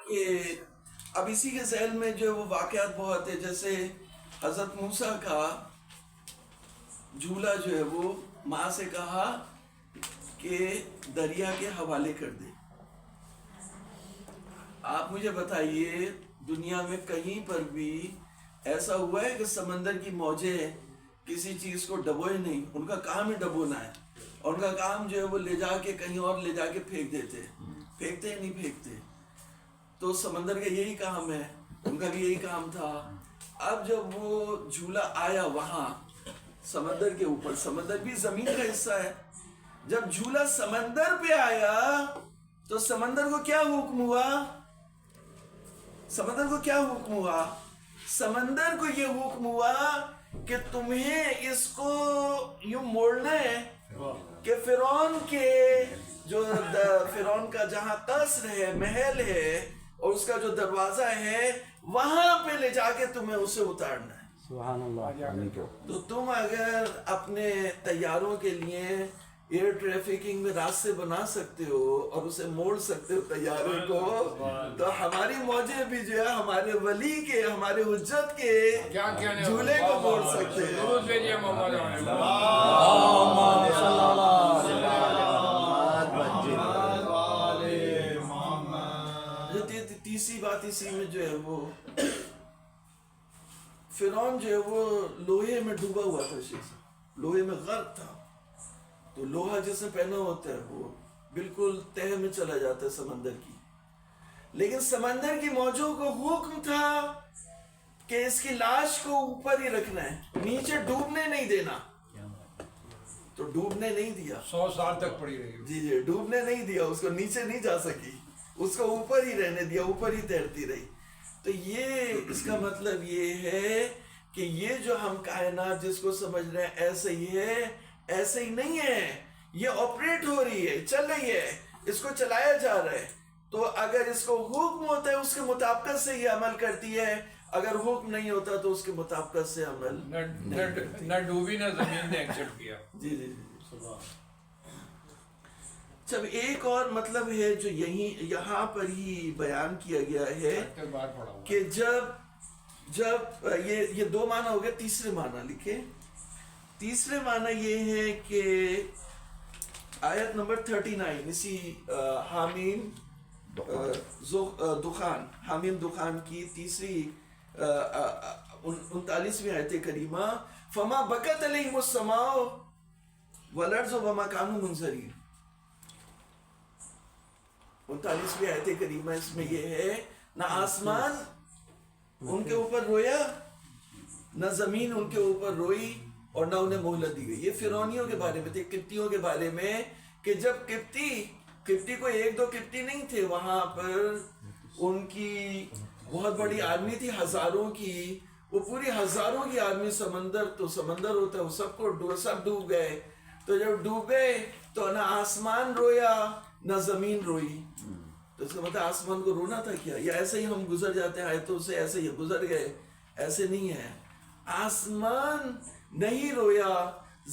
کہ اب اسی کے ذیل میں جو وہ واقعات بہت ہے، جیسے حضرت موسیٰ کا جھولا جو ہے وہ ماں سے کہا کہ دریا کے حوالے کر دے۔ آپ مجھے بتائیے دنیا میں کہیں پر بھی ایسا ہوا ہے کہ سمندر کی موجیں کسی چیز کو ڈبوئے نہیں؟ ان کا کام ہی ڈبونا ہے، اور ان کا کام جو ہے وہ لے جا کے کہیں اور لے جا کے پھینک دیتے، پھینکتے نہیں پھینکتے۔ تو سمندر کا یہی کام ہے، ان کا بھی یہی کام تھا۔ اب جب وہ جھولا آیا وہاں سمندر کے اوپر، سمندر بھی زمین کا حصہ ہے، جب جھولا سمندر پہ آیا تو سمندر کو کیا حکم ہوا؟ سمندر کو کیا حکم ہوا؟ سمندر کو یہ حکم ہوا کہ تمہیں اس کو یوں موڑنا ہے کہ فرعون کے جو فرعون کا جہاں قصر ہے، محل ہے، اور اس کا جو دروازہ ہے، وہاں پہ لے جا کے تمہیں اسے اتارنا ہے۔ سبحان اللہ۔ تو تم اگر اپنے طیاروں کے لیے ایئر ٹریفکنگ میں راستے بنا سکتے ہو اور اسے موڑ سکتے ہو طیارے کو، تو ہماری موجیں بھی جو ہے ہمارے ولی کے، ہمارے حجت کے جھولے کو موڑ سکتے ہیں۔ تیسری بات اسی میں جو ہے وہ فرعون جو ہے وہ لوہے میں ڈوبا ہوا تھا، لوہے میں غرق تھا۔ تو لوہا جسے پہنا ہوتا ہے وہ بالکل تہہ میں چلا جاتا ہے سمندر کی، لیکن سمندر کی موجوں کو حکم تھا کہ اس کی لاش کو اوپر ہی رکھنا ہے، نیچے ڈوبنے نہیں دینا۔ تو ڈوبنے نہیں دیا، 100 سال تک پڑی رہی۔ جی ڈوبنے نہیں دیا، اس کو نیچے نہیں جا سکی، اس کو اوپر ہی رہنے دیا، اوپر ہی تیرتی رہی۔ تو یہ اس کا مطلب یہ ہے کہ یہ جو ہم کائنات جس کو سمجھ رہے ہیں ایسے ہی ہے، ایسے ہی نہیں ہے، یہ آپریٹ ہو رہی ہے، چل رہی ہے، اس کو چلایا جا رہا ہے۔ تو اگر اس کو حکم ہوتا ہے اس کے مطابقت سے یہ عمل کرتی ہے، اگر حکم نہیں ہوتا تو اس کے مطابقت سے عمل نہ ڈوبی نہ زمین نے ایکسپٹ کیا۔ جی جب ایک اور مطلب ہے جو یہاں پر ہی بیان کیا گیا ہے کہ جب یہ دو معنی ہو گئے، تیسرے معنی لکھے۔ تیسرے معنی یہ ہے کہ آیت نمبر 39 اسی حامیم دخان، حامیم دخان کی تیسری 39ویں آیت کریمہ، فما بکت علیہم السماء والارض وما کانوا منظرین۔ 39ویں آیت کریمہ اس میں یہ ہے، نہ آسمان ان کے اوپر رویا، نہ زمین ان کے اوپر روئی، اور نہ انہیں مہلت دی گئی۔ یہ فرعونیوں کے بارے میں تھے، قبطیوں کے بارے میں، کہ جب قبطی کو ایک دو قبطی نہیں تھے، وہاں پر ان کی بہت بڑی آرمی تھی، ہزاروں کی، وہ پوری ہزاروں کی آرمی سمندر ہوتا ہے، وہ سب ڈوب گئے۔ تو جب ڈوب گئے تو نہ آسمان رویا نہ زمین روئی۔ تو اس کا مطلب آسمان کو رونا تھا کیا؟ یا ایسے ہی ہم گزر جاتے ہیں آیتوں سے، ایسے ہی گزر گئے؟ ایسے نہیں ہے، آسمان نہیں رویا،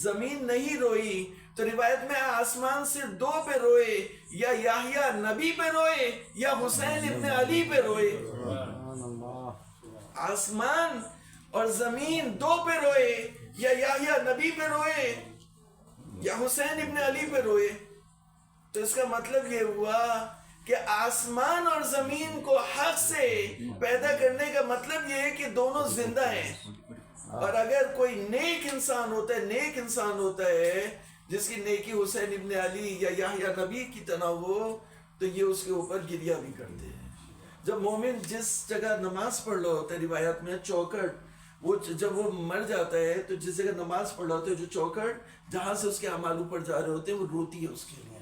زمین نہیں روئی۔ تو روایت میں آسمان صرف دو پہ روئے، یا یحییٰ نبی پہ روئے یا حسین ابن علی پہ روئے۔ آسمان اور زمین دو پہ روئے، یا یحییٰ نبی پہ روئے یا حسین ابن علی پہ روئے۔ تو اس کا مطلب یہ ہوا کہ آسمان اور زمین کو حق سے پیدا کرنے کا مطلب یہ ہے کہ دونوں زندہ ہیں، اور اگر کوئی نیک انسان ہوتا ہے جس کی نیکی حسین ابن علی یا یحییٰ نبی کی طرح ہو، تو یہ اس کے اوپر گریہ بھی کرتے ہیں۔ جب مومن جس جگہ نماز پڑھ رہا ہوتا ہے، روایت میں چوکٹ، وہ جب وہ مر جاتا ہے تو جس جگہ نماز پڑھ رہا ہوتا ہے، جو چوکٹ جہاں سے اس کے اعمال اوپر جا رہے ہوتے ہیں، وہ روتی ہے اس کے لیے۔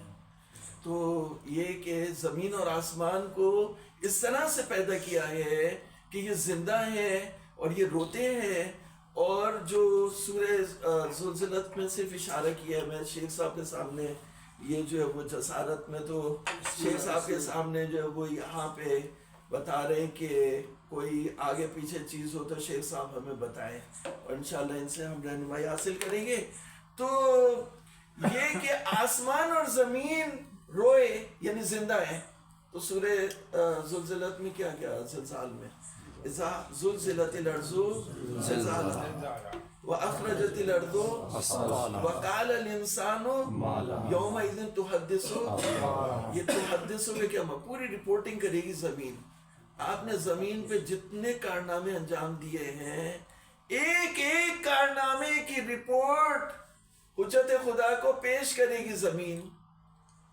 تو یہ کہ زمین اور آسمان کو اس طرح سے پیدا کیا ہے کہ یہ زندہ ہیں اور یہ روتے ہیں۔ اور جو سورہ زلزلت میں صرف اشارہ کیا ہے، میں شیخ صاحب کے سامنے یہ جو ہے وہ جسارت میں، تو شیخ صاحب کے سامنے جو ہے وہ یہاں پہ بتا رہے ہیں کہ کوئی آگے پیچھے چیز ہو تو شیخ صاحب ہمیں بتائیں، اور انشاءاللہ ان سے ہم رہنمائی حاصل کریں گے۔ تو یہ کہ آسمان اور زمین روئے یعنی زندہ ہے، تو سورہ زلزلت میں کیا کیا زلزال میں اذا زلزلت الارض زلزالها واخرجت الارض وقال الانسان يومئذ تحدث یہ تحدث میں کیا پوری رپورٹنگ کرے گی زمین. آپ نے زمین پہ جتنے کارنامے انجام دیے ہیں ایک ایک کارنامے کی رپورٹ حجت خدا کو پیش کرے گی زمین.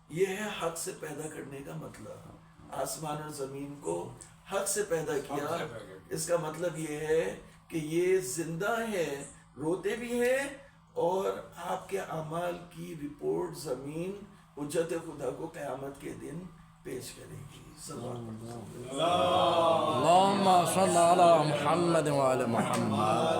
یہ ہے حق سے پیدا کرنے کا مطلب. آسمان اور زمین کو حق سے پیدا کیا. اس کا مطلب یہ ہے کہ یہ زندہ ہے, روتے بھی ہیں, اور آپ کے اعمال کی رپورٹ زمین حجت خدا کو قیامت کے دن پیش کرے گی. اللهم صل على محمد وعلى محمد.